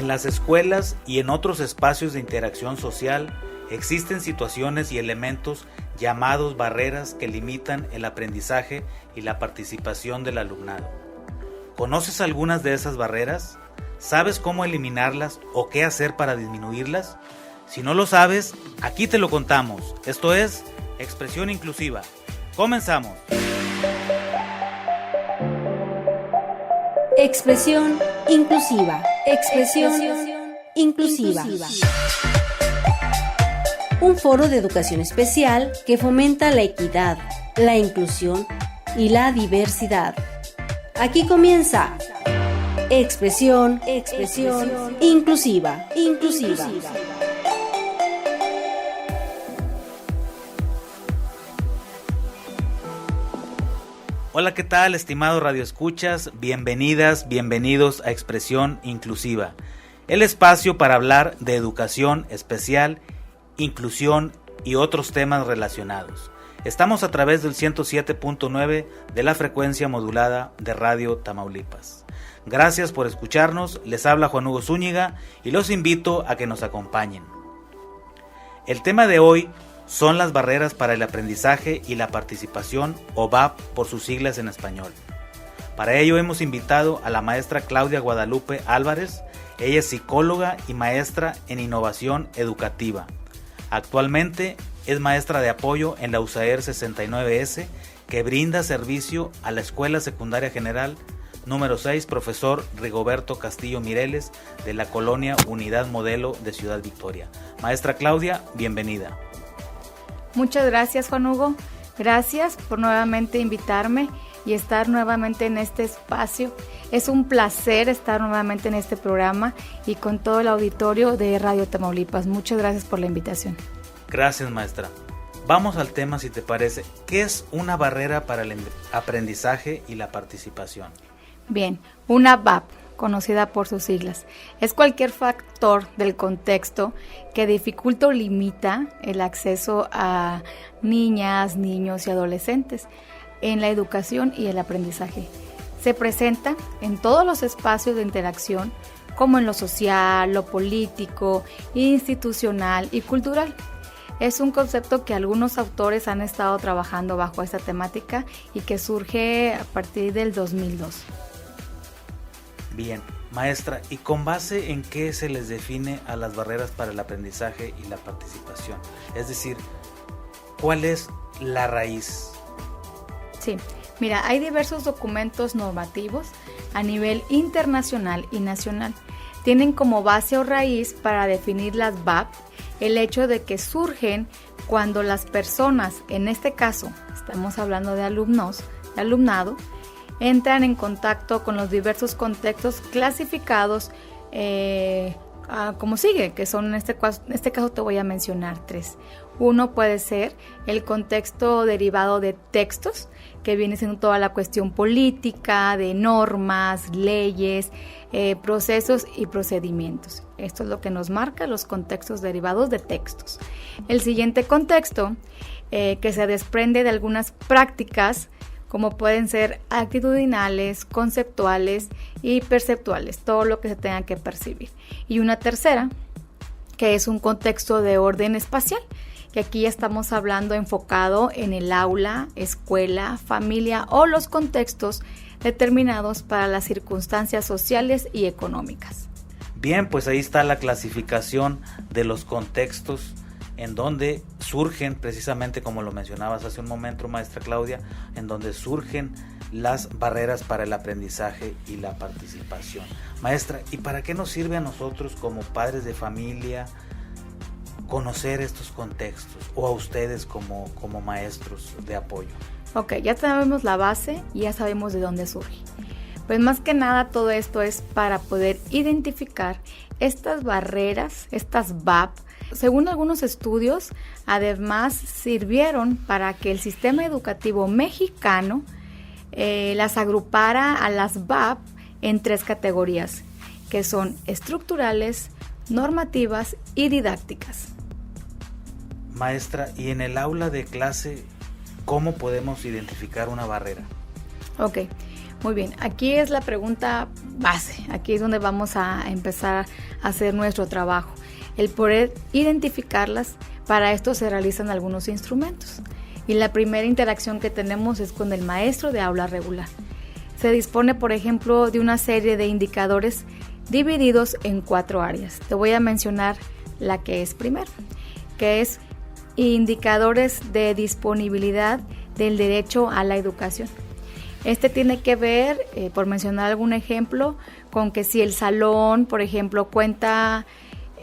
las escuelas y en otros espacios de interacción social existen situaciones y elementos llamados barreras que limitan el aprendizaje y la participación del alumnado. ¿Conoces algunas de esas barreras? ¿Sabes cómo eliminarlas o qué hacer para disminuirlas? Si no lo sabes, aquí te lo contamos. Esto es Expresión Inclusiva. ¡Comenzamos! Expresión Inclusiva. Expresión Inclusiva. Un foro de educación especial que fomenta la equidad, la inclusión y la diversidad. Aquí comienza Expresión Inclusiva. Hola, ¿qué tal, estimados radioescuchas? Bienvenidas, bienvenidos a Expresión Inclusiva, el espacio para hablar de educación especial, inclusión y otros temas relacionados. Estamos a través del 107.9 de la frecuencia modulada de Radio Tamaulipas. Gracias por escucharnos, les habla Juan Hugo Zúñiga y los invito a que nos acompañen. El tema de hoy son las barreras para el aprendizaje y la participación, o BAP por sus siglas en español. Para ello hemos invitado a la maestra Claudia Guadalupe Álvarez. Ella es psicóloga y maestra en innovación educativa. Actualmente es maestra de apoyo en la USAER 69S, que brinda servicio a la Escuela Secundaria General número 6, profesor Rigoberto Castillo Mireles, de la colonia Unidad Modelo de Ciudad Victoria. Maestra Claudia, bienvenida. Muchas gracias, Juan Hugo. Gracias por nuevamente invitarme y estar nuevamente en este espacio. Es un placer estar nuevamente en este programa y con todo el auditorio de Radio Tamaulipas. Muchas gracias por la invitación. Gracias, maestra. Vamos al tema, si te parece. ¿Qué es una barrera para el aprendizaje y la participación? Bien, una BAP, conocida por sus siglas, es cualquier factor del contexto que dificulta o limita el acceso a niñas, niños y adolescentes en la educación y el aprendizaje. Se presenta en todos los espacios de interacción, como en lo social, lo político, institucional y cultural. Es un concepto que algunos autores han estado trabajando bajo esta temática y que surge a partir del 2002. Bien, maestra, ¿y con base en qué se les define a las barreras para el aprendizaje y la participación? Es decir, ¿cuál es la raíz? Sí, mira, hay diversos documentos normativos a nivel internacional y nacional. Tienen como base o raíz para definir las BAP el hecho de que surgen cuando las personas, en este caso estamos hablando de alumnos, de alumnado, entran en contacto con los diversos contextos clasificados como sigue, que son en este caso te voy a mencionar 3. Uno puede ser el contexto derivado de textos, que viene siendo toda la cuestión política, de normas, leyes, procesos y procedimientos. Esto es lo que nos marca los contextos derivados de textos. El siguiente contexto, que se desprende de algunas prácticas, como pueden ser actitudinales, conceptuales y perceptuales, todo lo que se tenga que percibir. Y una tercera, que es un contexto de orden espacial, que aquí ya estamos hablando enfocado en el aula, escuela, familia o los contextos determinados para las circunstancias sociales y económicas. Bien, pues ahí está la clasificación de los contextos en donde surgen, precisamente como lo mencionabas hace un momento, maestra Claudia, en donde surgen las barreras para el aprendizaje y la participación. Maestra, ¿y para qué nos sirve a nosotros como padres de familia conocer estos contextos, o a ustedes como maestros de apoyo? Ok, ya sabemos la base y ya sabemos de dónde surge. Pues más que nada todo esto es para poder identificar estas barreras, estas BAP. Según algunos estudios, además sirvieron para que el sistema educativo mexicano las agrupara a las BAP en 3 categorías, que son estructurales, normativas y didácticas. Maestra, ¿y en el aula de clase cómo podemos identificar una barrera? Ok, muy bien. Aquí es la pregunta base. Aquí es donde vamos a empezar hacer nuestro trabajo, el poder identificarlas. Para esto se realizan algunos instrumentos. Y la primera interacción que tenemos es con el maestro de aula regular. Se dispone, por ejemplo, de una serie de indicadores divididos en 4 áreas. Te voy a mencionar la que es primero, que es indicadores de disponibilidad del derecho a la educación. Este tiene que ver, por mencionar algún ejemplo, con que si el salón, por ejemplo, cuenta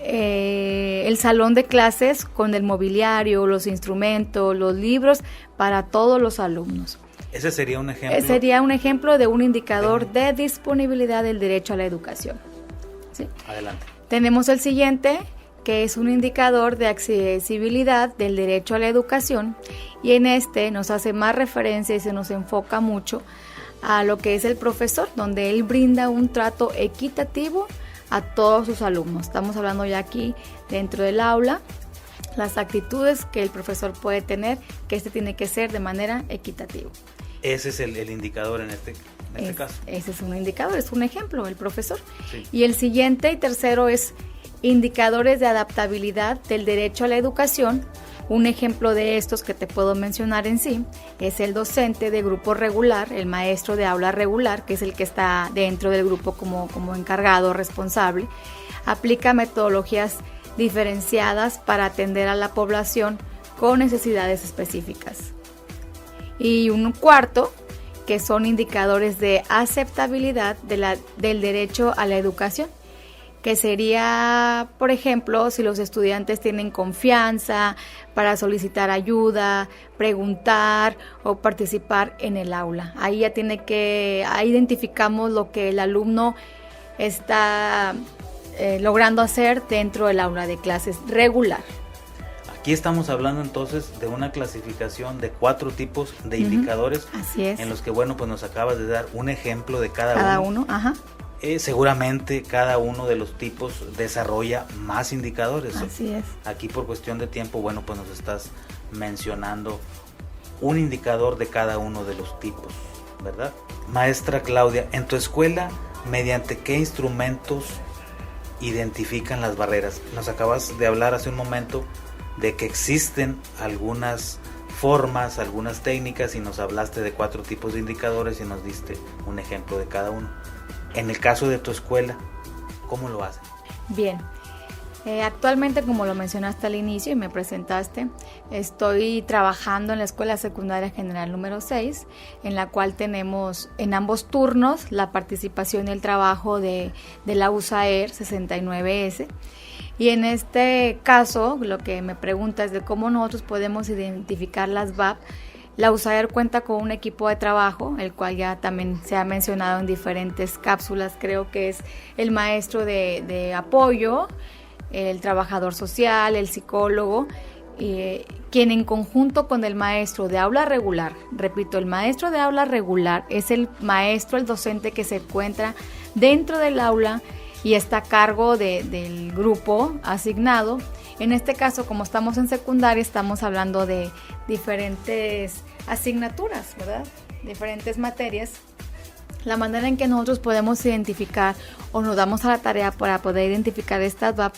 el salón de clases con el mobiliario, los instrumentos, los libros para todos los alumnos. Ese sería un ejemplo. Sería un ejemplo de un indicador de disponibilidad del derecho a la educación. ¿Sí? Adelante. Tenemos el siguiente, que es un indicador de accesibilidad del derecho a la educación, y en este nos hace más referencia y se nos enfoca mucho a lo que es el profesor, donde él brinda un trato equitativo a todos sus alumnos. Estamos hablando ya aquí dentro del aula, las actitudes que el profesor puede tener, que este tiene que ser de manera equitativa. Ese es el indicador en este caso. Ese es un indicador, es un ejemplo, el profesor. Sí. Y el siguiente y tercero es indicadores de adaptabilidad del derecho a la educación. Un ejemplo de estos que te puedo mencionar en sí es el docente de grupo regular, el maestro de aula regular, que es el que está dentro del grupo como encargado, responsable. Aplica metodologías diferenciadas para atender a la población con necesidades específicas. Y un cuarto, que son indicadores de aceptabilidad del derecho a la educación, que sería, por ejemplo, si los estudiantes tienen confianza para solicitar ayuda, preguntar o participar en el aula. Ahí ahí identificamos lo que el alumno está logrando hacer dentro del aula de clases regular. Aquí estamos hablando entonces de una clasificación de 4 tipos de indicadores. Así es. En los que, bueno, pues nos acabas de dar un ejemplo de cada uno. Ajá. Seguramente cada uno de los tipos desarrolla más indicadores. Así es. Aquí por cuestión de tiempo, bueno, pues nos estás mencionando un indicador de cada uno de los tipos, ¿verdad? Maestra Claudia, en tu escuela, ¿mediante qué instrumentos identifican las barreras? Nos acabas de hablar hace un momento de que existen algunas formas, algunas técnicas, y nos hablaste de 4 tipos de indicadores y nos diste un ejemplo de cada uno. En el caso de tu escuela, ¿cómo lo hacen? Bien, actualmente, como lo mencionaste al inicio y me presentaste, estoy trabajando en la Escuela Secundaria General número 6, en la cual tenemos en ambos turnos la participación y el trabajo de la USAER 69S. Y en este caso, lo que me pregunta es de cómo nosotros podemos identificar las VAP. La USAER cuenta con un equipo de trabajo, el cual ya también se ha mencionado en diferentes cápsulas. Creo que es el maestro de apoyo, el trabajador social, el psicólogo, quien en conjunto con el maestro de aula regular, repito, el maestro de aula regular es el maestro, el docente que se encuentra dentro del aula y está a cargo del grupo asignado. En este caso, como estamos en secundaria, estamos hablando de diferentes asignaturas, ¿verdad? Diferentes materias. La manera en que nosotros podemos identificar o nos damos a la tarea para poder identificar estas VAP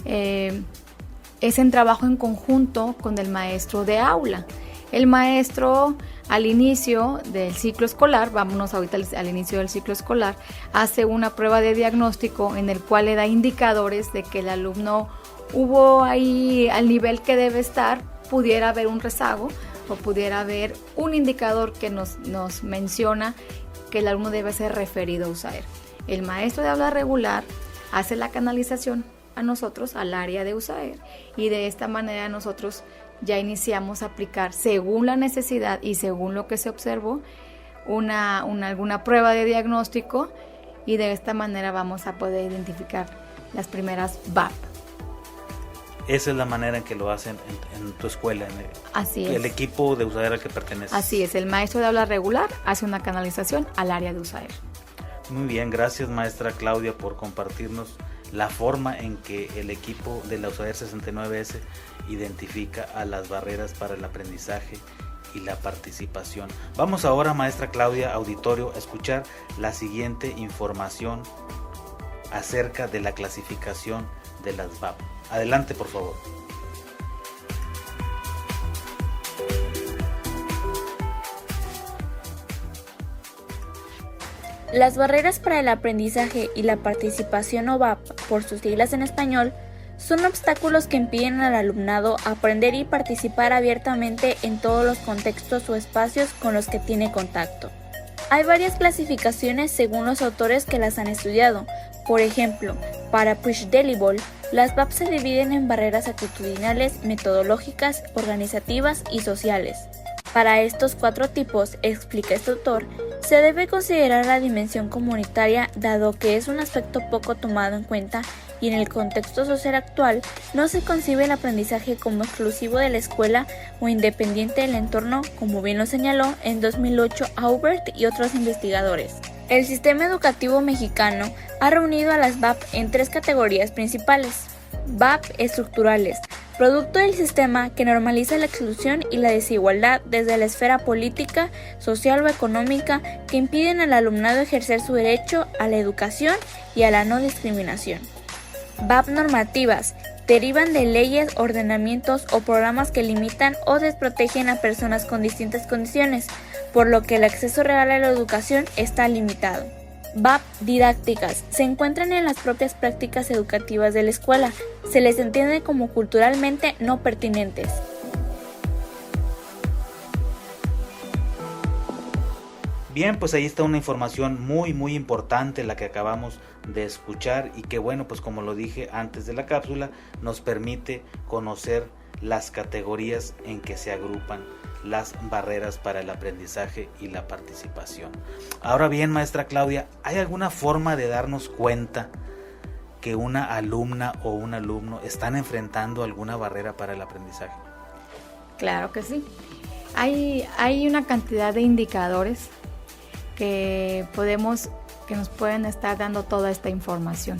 es en trabajo en conjunto con el maestro de aula. El maestro al inicio del ciclo escolar, vámonos ahorita al inicio del ciclo escolar, hace una prueba de diagnóstico en el cual le da indicadores de que el alumno hubo ahí al nivel que debe estar, pudiera haber un rezago o pudiera haber un indicador que nos menciona que el alumno debe ser referido a USAER. El maestro de aula regular hace la canalización a nosotros, al área de USAER, y de esta manera nosotros ya iniciamos a aplicar según la necesidad y según lo que se observó alguna prueba de diagnóstico, y de esta manera vamos a poder identificar las primeras VAP. Esa es la manera en que lo hacen en tu escuela, Así es. El equipo de USAER al que perteneces. Así es, el maestro de aula regular hace una canalización al área de USAER. Muy bien, gracias maestra Claudia por compartirnos la forma en que el equipo de la USAER 69S identifica a las barreras para el aprendizaje y la participación. Vamos ahora, maestra Claudia, auditorio, a escuchar la siguiente información acerca de la clasificación de las VAP. Adelante, por favor. Las barreras para el aprendizaje y la participación o VAP, por sus siglas en español, son obstáculos que impiden al alumnado aprender y participar abiertamente en todos los contextos o espacios con los que tiene contacto. Hay varias clasificaciones según los autores que las han estudiado. Por ejemplo, para Preach-Delibol, las VAP se dividen en barreras actitudinales, metodológicas, organizativas y sociales. Para estos 4 tipos, explica este autor, se debe considerar la dimensión comunitaria dado que es un aspecto poco tomado en cuenta y en el contexto social actual no se concibe el aprendizaje como exclusivo de la escuela o independiente del entorno, como bien lo señaló en 2008 Aubert y otros investigadores. El sistema educativo mexicano ha reunido a las VAP en 3 categorías principales. VAP estructurales, producto del sistema que normaliza la exclusión y la desigualdad desde la esfera política, social o económica que impiden al alumnado ejercer su derecho a la educación y a la no discriminación. VAP normativas, derivan de leyes, ordenamientos o programas que limitan o desprotegen a personas con distintas condiciones, por lo que el acceso real a la educación está limitado. VAP didácticas, se encuentran en las propias prácticas educativas de la escuela, se les entiende como culturalmente no pertinentes. Bien, pues ahí está una información muy importante la que acabamos de escuchar y que bueno, pues como lo dije antes de la cápsula, nos permite conocer las categorías en que se agrupan las barreras para el aprendizaje y la participación. Ahora bien, maestra Claudia, ¿hay alguna forma de darnos cuenta que una alumna o un alumno están enfrentando alguna barrera para el aprendizaje? Claro que sí. Hay una cantidad de indicadores que nos pueden estar dando toda esta información.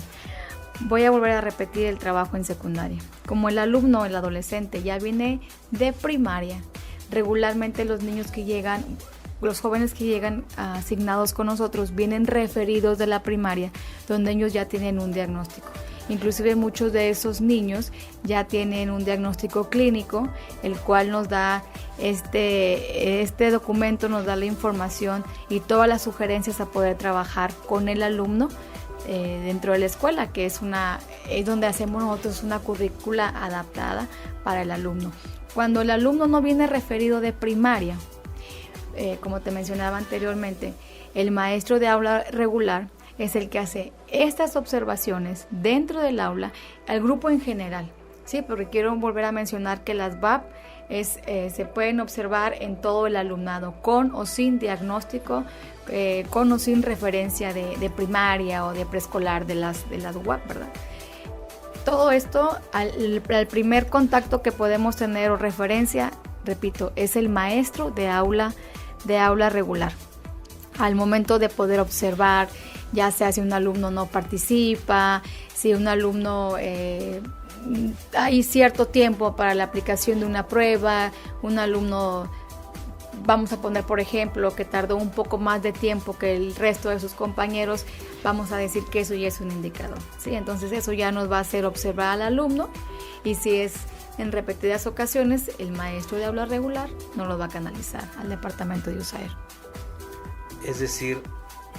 Voy a volver a repetir el trabajo en secundaria. Como el alumno o el adolescente ya viene de primaria, regularmente los jóvenes que llegan asignados con nosotros vienen referidos de la primaria, donde ellos ya tienen un diagnóstico. Inclusive muchos de esos niños ya tienen un diagnóstico clínico, el cual nos da este documento, nos da la información y todas las sugerencias a poder trabajar con el alumno dentro de la escuela, que es donde hacemos nosotros una currícula adaptada para el alumno. Cuando el alumno no viene referido de primaria, como te mencionaba anteriormente, el maestro de aula regular es el que hace estas observaciones dentro del aula al grupo en general, ¿sí? Porque quiero volver a mencionar que las VAP se pueden observar en todo el alumnado, con o sin diagnóstico, con o sin referencia de primaria o de preescolar de las UAP, ¿verdad? Todo esto, al primer contacto que podemos tener o referencia, repito, es el maestro de aula regular. Al momento de poder observar, ya sea si un alumno no participa, si un alumno hay cierto tiempo para la aplicación de una prueba, un alumno, vamos a poner por ejemplo, que tardó un poco más de tiempo que el resto de sus compañeros, vamos a decir que eso ya es un indicador, ¿sí? Entonces eso ya nos va a hacer observar al alumno, y si es en repetidas ocasiones, el maestro de aula regular nos lo va a canalizar al departamento de USAER. Es decir,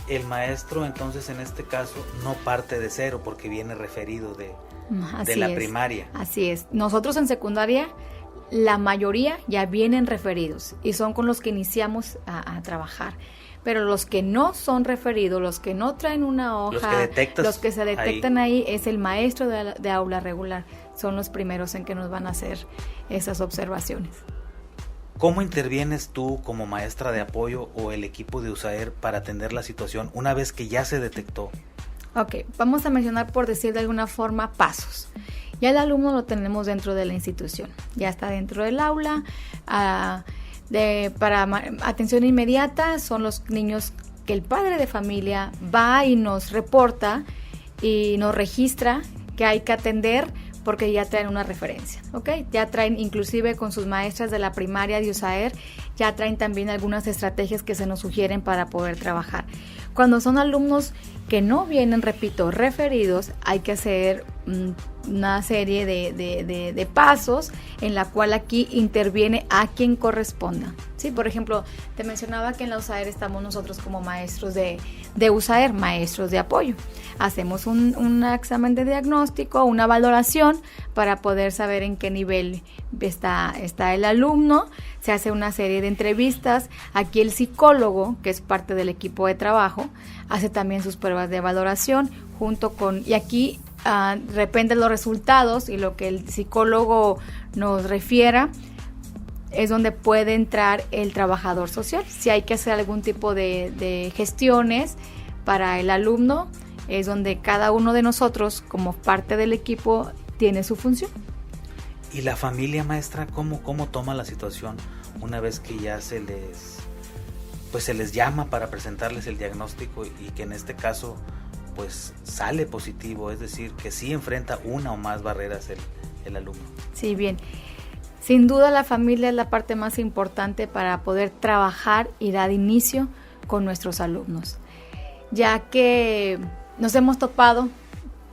el maestro entonces en este caso no parte de cero porque viene referido de la primaria. Así es. Nosotros en secundaria, la mayoría ya vienen referidos y son con los que iniciamos a trabajar. Pero los que no son referidos, los que no traen una hoja, los que se detectan ahí es el maestro de aula regular. Son los primeros en que nos van a hacer esas observaciones. ¿Cómo intervienes tú como maestra de apoyo o el equipo de USAER para atender la situación una vez que ya se detectó? Ok, vamos a mencionar, por decir de alguna forma, pasos. Ya el alumno lo tenemos dentro de la institución, ya está dentro del aula. Para atención inmediata son los niños que el padre de familia va y nos reporta y nos registra que hay que atender, porque ya traen una referencia, ¿ok? Ya traen, inclusive con sus maestras de la primaria de USAER, ya traen también algunas estrategias que se nos sugieren para poder trabajar. Cuando son alumnos que no vienen, repito, referidos, hay que hacer una serie de pasos en la cual aquí interviene a quien corresponda. Sí, por ejemplo, te mencionaba que en la USAER estamos nosotros como maestros de USAER, maestros de apoyo. Hacemos un examen de diagnóstico, una valoración para poder saber en qué nivel está el alumno. Se hace una serie de entrevistas. Aquí el psicólogo, que es parte del equipo de trabajo, hace también sus pruebas de valoración y aquí depende de los resultados y lo que el psicólogo nos refiera, es donde puede entrar el trabajador social. Si hay que hacer algún tipo de gestiones para el alumno, es donde cada uno de nosotros, como parte del equipo, tiene su función. ¿Y la familia, maestra, cómo toma la situación una vez que ya se les llama para presentarles el diagnóstico y que en este caso pues sale positivo, es decir, que sí enfrenta una o más barreras el alumno? Sí, bien. Sin duda la familia es la parte más importante para poder trabajar y dar inicio con nuestros alumnos, ya que nos hemos topado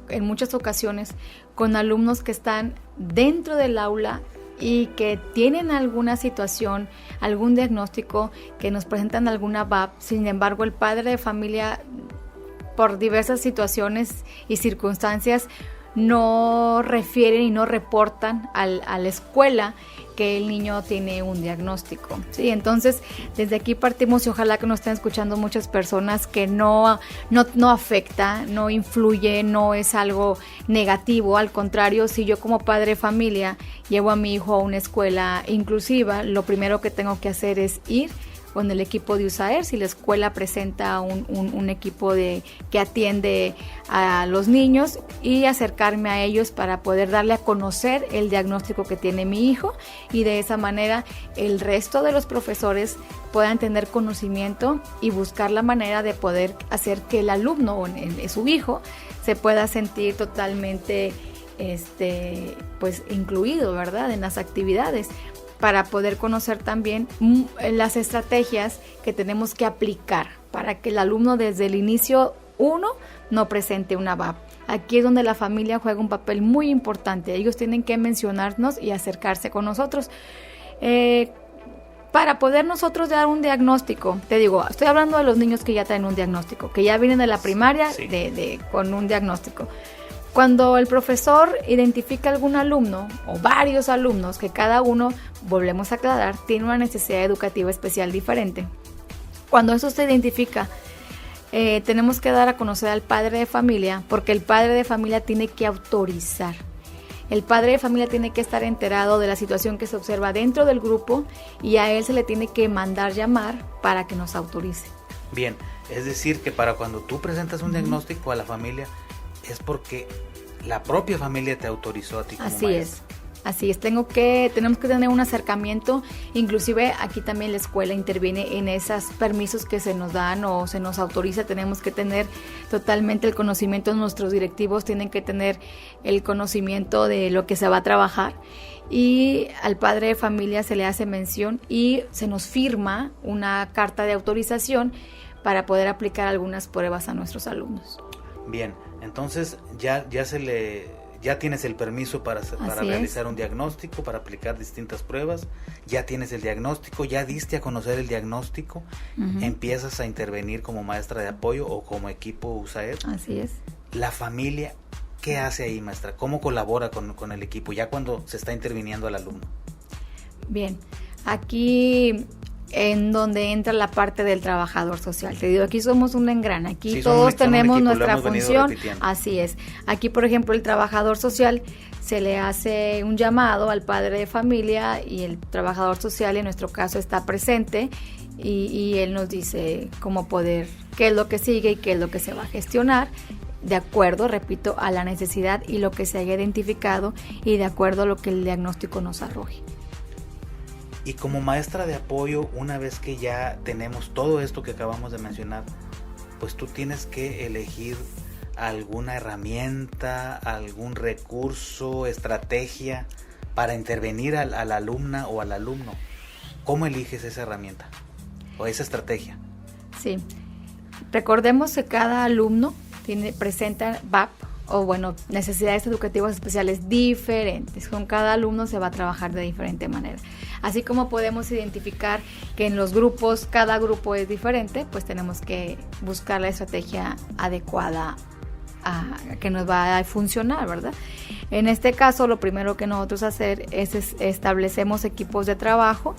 en muchas ocasiones con alumnos que están dentro del aula y que tienen alguna situación, algún diagnóstico, que nos presentan alguna VAP. Sin embargo, el padre de familia, por diversas situaciones y circunstancias, no refieren y no reportan a la escuela que el niño tiene un diagnóstico. Sí, entonces desde aquí partimos y ojalá que nos estén escuchando muchas personas, que no afecta, no influye, no es algo negativo. Al contrario, si yo como padre de familia llevo a mi hijo a una escuela inclusiva, lo primero que tengo que hacer es ir con el equipo de USAER. Si la escuela presenta un equipo que atiende a los niños, y acercarme a ellos para poder darle a conocer el diagnóstico que tiene mi hijo, y de esa manera el resto de los profesores puedan tener conocimiento y buscar la manera de poder hacer que el alumno o su hijo se pueda sentir totalmente pues incluido, ¿verdad?, en las actividades, para poder conocer también las estrategias que tenemos que aplicar para que el alumno desde el inicio no presente una VAP. Aquí es donde la familia juega un papel muy importante. Ellos tienen que mencionarnos y acercarse con nosotros para poder nosotros dar un diagnóstico. Te digo, estoy hablando de los niños que ya traen un diagnóstico, que ya vienen de la primaria, sí, con un diagnóstico. Cuando el profesor identifica algún alumno o varios alumnos, que cada uno, volvemos a aclarar, tiene una necesidad educativa especial diferente, cuando eso se identifica, tenemos que dar a conocer al padre de familia, porque el padre de familia tiene que autorizar. El padre de familia tiene que estar enterado de la situación que se observa dentro del grupo, y a él se le tiene que mandar llamar para que nos autorice. Bien, es decir que para cuando tú presentas un diagnóstico a la familia, es porque la propia familia te autorizó a ti como maestra. Así es, tenemos que tener un acercamiento. Inclusive aquí también la escuela interviene en esos permisos que se nos dan o se nos autoriza. Tenemos que tener totalmente el conocimiento, nuestros directivos tienen que tener el conocimiento de lo que se va a trabajar, y al padre de familia se le hace mención y se nos firma una carta de autorización para poder aplicar algunas pruebas a nuestros alumnos. Bien, entonces ya tienes el permiso para realizar un diagnóstico, para aplicar distintas pruebas, ya tienes el diagnóstico, ya diste a conocer el diagnóstico, empiezas a intervenir como maestra de apoyo o como equipo USAER. Así es. La familia, ¿qué hace ahí, maestra? ¿Cómo colabora con el equipo ya cuando se está interviniendo al alumno? Bien, aquí en donde entra la parte del trabajador social. Te digo, aquí somos un engrane, aquí sí, todos tenemos nuestra función. Así es. Aquí, por ejemplo, el trabajador social, se le hace un llamado al padre de familia, y el trabajador social en nuestro caso está presente, y él nos dice qué es lo que sigue y qué es lo que se va a gestionar, de acuerdo, repito, a la necesidad y lo que se haya identificado, y de acuerdo a lo que el diagnóstico nos arroje. Y como maestra de apoyo, una vez que ya tenemos todo esto que acabamos de mencionar, pues tú tienes que elegir alguna herramienta, algún recurso, estrategia para intervenir a la alumna o al alumno. ¿Cómo eliges esa herramienta o esa estrategia? Sí, Recordemos que cada alumno presenta VAP necesidades educativas especiales diferentes. Con cada alumno se va a trabajar de diferente manera. Así como podemos identificar que en los grupos, cada grupo es diferente, pues tenemos que buscar la estrategia adecuada que nos va a funcionar, ¿verdad? En este caso, lo primero que nosotros hacer es establecemos equipos de trabajo,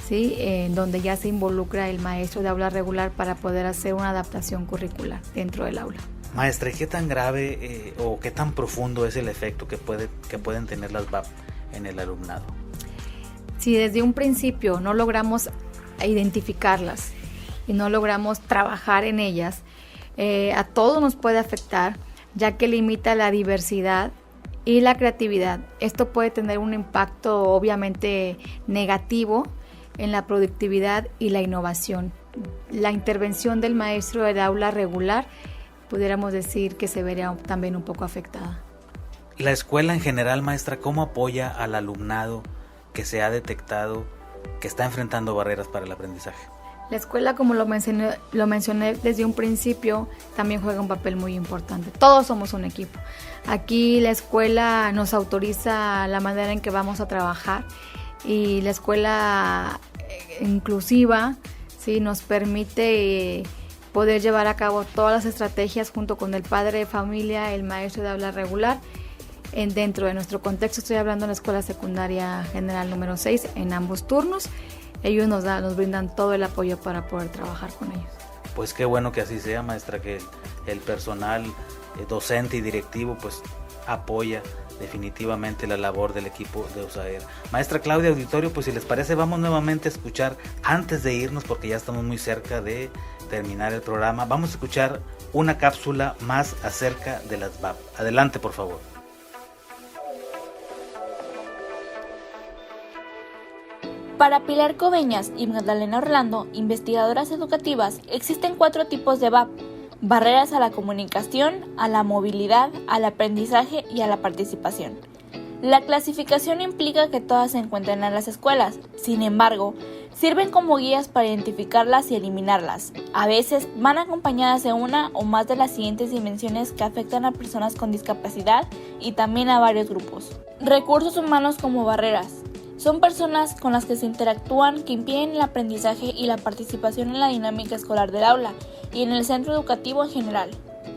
¿sí? En donde ya se involucra el maestro de aula regular para poder hacer una adaptación curricular dentro del aula. Maestra, ¿y qué tan grave o qué tan profundo es el efecto que pueden tener las VAP en el alumnado? Si desde un principio no logramos identificarlas y no logramos trabajar en ellas, a todos nos puede afectar, ya que limita la diversidad y la creatividad. Esto puede tener un impacto obviamente negativo en la productividad y la innovación. La intervención del maestro del aula regular pudiéramos decir que se vería también un poco afectada. La escuela en general, maestra, ¿cómo apoya al alumnado que se ha detectado que está enfrentando barreras para el aprendizaje? La escuela, como lo mencioné desde un principio, también juega un papel muy importante. Todos somos un equipo. Aquí la escuela nos autoriza la manera en que vamos a trabajar y la escuela inclusiva, ¿sí? Nos permite poder llevar a cabo todas las estrategias junto con el padre de familia, el maestro de aula regular. Dentro de nuestro contexto estoy hablando de la Escuela Secundaria General número 6 en ambos turnos. Ellos nos brindan todo el apoyo para poder trabajar con ellos. Pues qué bueno que así sea, maestra, que el personal docente y directivo pues apoya definitivamente la labor del equipo de USAER. Maestra Claudia, auditorio, pues si les parece vamos nuevamente a escuchar, antes de irnos porque ya estamos muy cerca de terminar el programa, vamos a escuchar una cápsula más acerca de las VAP. Adelante, por favor. Para Pilar Coveñas y Magdalena Orlando, investigadoras educativas, existen 4 tipos de VAP: barreras a la comunicación, a la movilidad, al aprendizaje y a la participación. La clasificación implica que todas se encuentran en las escuelas, sin embargo, sirven como guías para identificarlas y eliminarlas. A veces van acompañadas de una o más de las siguientes dimensiones que afectan a personas con discapacidad y también a varios grupos. Recursos humanos como barreras. Son personas con las que se interactúan que impiden el aprendizaje y la participación en la dinámica escolar del aula y en el centro educativo en general.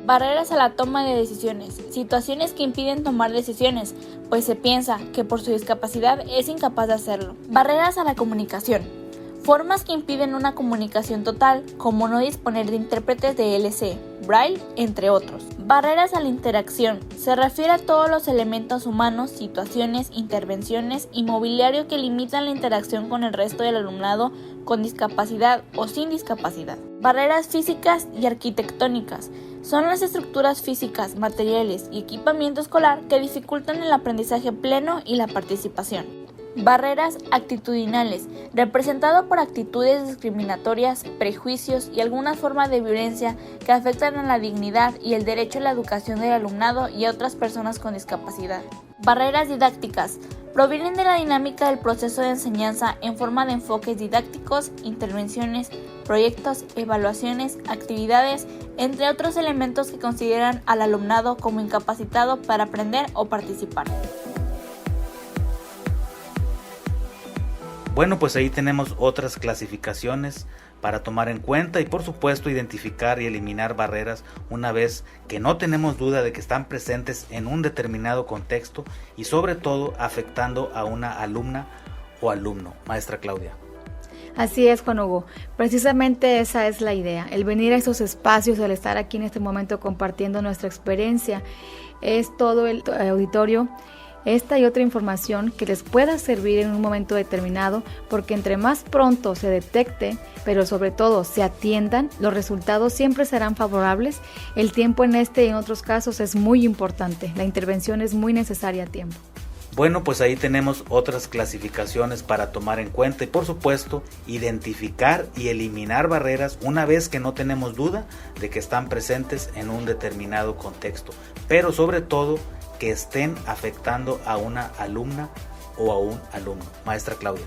Barreras a la toma de decisiones. Situaciones que impiden tomar decisiones, pues se piensa que por su discapacidad es incapaz de hacerlo. Barreras a la comunicación. Formas que impiden una comunicación total, como no disponer de intérpretes de LC, Braille, entre otros. Barreras a la interacción. Se refiere a todos los elementos humanos, situaciones, intervenciones y mobiliario que limitan la interacción con el resto del alumnado con discapacidad o sin discapacidad. Barreras físicas y arquitectónicas. Son las estructuras físicas, materiales y equipamiento escolar que dificultan el aprendizaje pleno y la participación. Barreras actitudinales, representado por actitudes discriminatorias, prejuicios y alguna forma de violencia que afectan a la dignidad y el derecho a la educación del alumnado y a otras personas con discapacidad. Barreras didácticas, provienen de la dinámica del proceso de enseñanza en forma de enfoques didácticos, intervenciones, proyectos, evaluaciones, actividades, entre otros elementos que consideran al alumnado como incapacitado para aprender o participar. Bueno, pues ahí tenemos otras clasificaciones para tomar en cuenta y por supuesto identificar y eliminar barreras una vez que no tenemos duda de que están presentes en un determinado contexto y sobre todo afectando a una alumna o alumno. Maestra Claudia. Así es, Juan Hugo. Precisamente esa es la idea, el venir a estos espacios, el estar aquí en este momento compartiendo nuestra experiencia, es todo el auditorio. Esta y otra información que les pueda servir en un momento determinado, porque entre más pronto se detecte, pero sobre todo se atiendan, los resultados siempre serán favorables. El tiempo en este y en otros casos es muy importante, la intervención es muy necesaria a tiempo. Bueno, pues ahí tenemos otras clasificaciones para tomar en cuenta y por supuesto identificar y eliminar barreras una vez que no tenemos duda de que están presentes en un determinado contexto, pero sobre todo que estén afectando a una alumna o a un alumno. Maestra Claudia.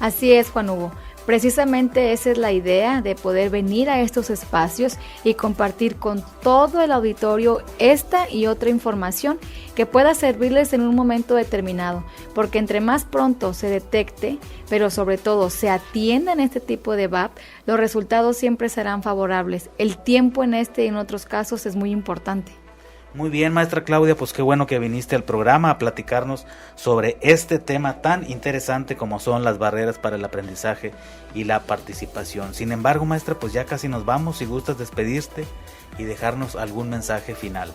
Así es, Juan Hugo. Precisamente esa es la idea de poder venir a estos espacios y compartir con todo el auditorio esta y otra información que pueda servirles en un momento determinado, porque entre más pronto se detecte, pero sobre todo se atienda en este tipo de VAP, los resultados siempre serán favorables. El tiempo en este y en otros casos es muy importante. Muy bien, maestra Claudia, pues qué bueno que viniste al programa a platicarnos sobre este tema tan interesante como son las barreras para el aprendizaje y la participación. Sin embargo, maestra, pues ya casi nos vamos. Si gustas despedirte y dejarnos algún mensaje final.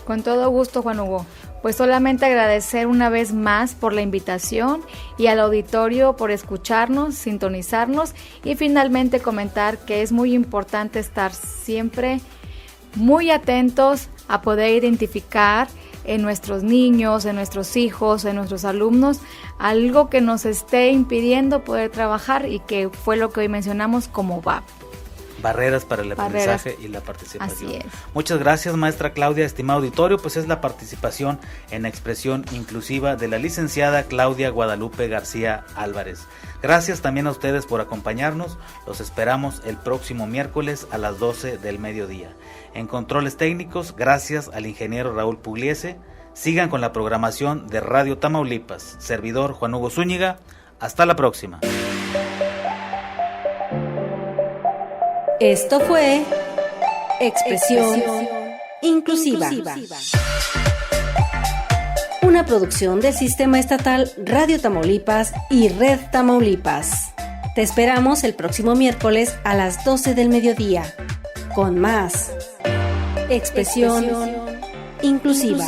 Con todo gusto, Juan Hugo. Pues solamente agradecer una vez más por la invitación y al auditorio por escucharnos, sintonizarnos y finalmente comentar que es muy importante estar siempre muy atentos a poder identificar en nuestros niños, en nuestros hijos, en nuestros alumnos, algo que nos esté impidiendo poder trabajar y que fue lo que hoy mencionamos como VAP. Barreras para el aprendizaje y la participación. Así es. Muchas gracias, maestra Claudia. Estimado auditorio, pues es la participación en expresión inclusiva de la licenciada Claudia Guadalupe García Álvarez. Gracias también a ustedes por acompañarnos. Los esperamos el próximo miércoles a las 12 del mediodía. En controles técnicos, gracias al ingeniero Raúl Pugliese. Sigan con la programación de Radio Tamaulipas. Servidor Juan Hugo Zúñiga. Hasta la próxima. Esto fue Expresión Inclusiva. Una producción del Sistema Estatal Radio Tamaulipas y Red Tamaulipas. Te esperamos el próximo miércoles a las 12 del mediodía con más Expresión Inclusiva.